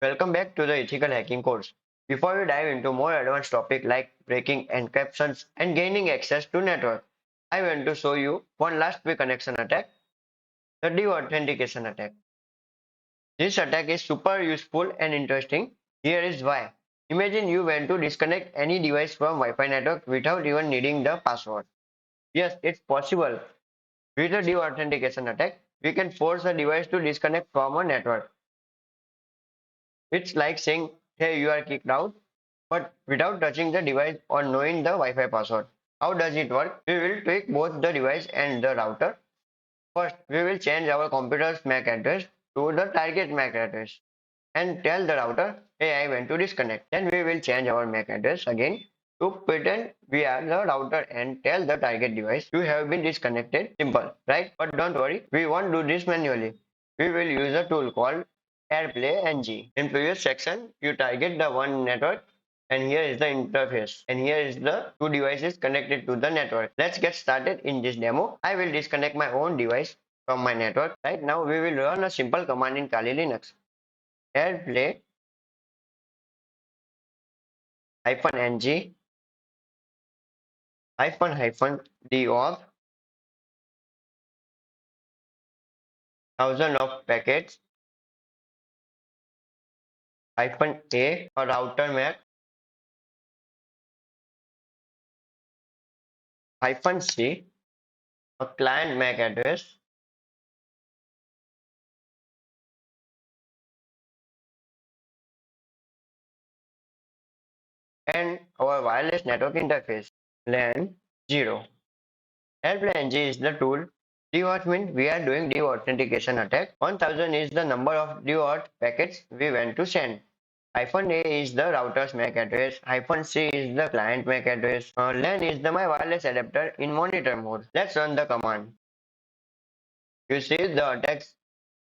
Welcome back to the ethical hacking course. Before we dive into more advanced topics like breaking encryptions and gaining access to network, I want to show you one last quick connection attack, the deauthentication attack. This attack is super useful and interesting. Here is why. Imagine you want to disconnect any device from Wi-Fi network without even needing the password. Yes, it's possible. With the deauthentication attack, we can force a device to disconnect from a network. It's like saying, hey, you are kicked out, but without touching the device or knowing the Wi-Fi password. How does it work? We will tweak both the device and the router. First, we will change our computer's MAC address to the target MAC address and tell the router, hey, I want to disconnect. Then we will change our MAC address again to pretend we are the router and tell the target device you have been disconnected. Simple, right? But don't worry, we won't do this manually. We will use a tool called AirPlay NG. In previous section, you target the one network and here is the interface and here is the two devices connected to the network. Let's get started in this demo. I will disconnect my own device from my network. Right now we will run a simple command in Kali Linux. AirPlay -ng Deauth thousand of packets -a router MAC -c a client MAC address and our wireless network interface LAN 0. AirPlay is the tool. Deauth means we are doing deauthentication attack. 1000 is the number of deauth packets we want to send. -a is the router's MAC address. -c is the client MAC address. LAN is the my wireless adapter in monitor mode. Let's run the command. You see the attacks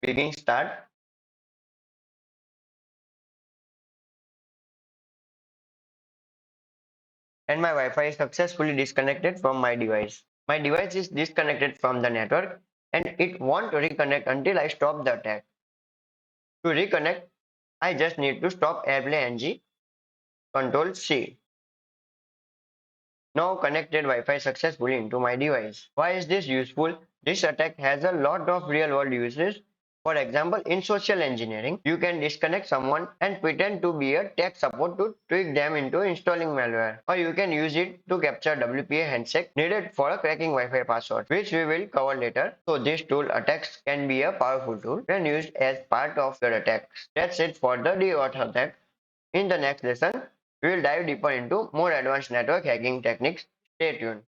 begin start. And my Wi-Fi is successfully disconnected from my device. My device is disconnected from the network and it won't reconnect until I stop the attack. To reconnect, I just need to stop AirPlay NG, Control C. Now connected Wi-Fi successfully into my device. Why is this useful? This attack has a lot of real-world uses. For example, in social engineering, you can disconnect someone and pretend to be a tech support to trick them into installing malware. Or you can use it to capture WPA handshake needed for a cracking Wi-Fi password, which we will cover later. So this tool attacks can be a powerful tool when used as part of your attacks. That's it for the DOT attack. In the next lesson, we will dive deeper into more advanced network hacking techniques. Stay tuned.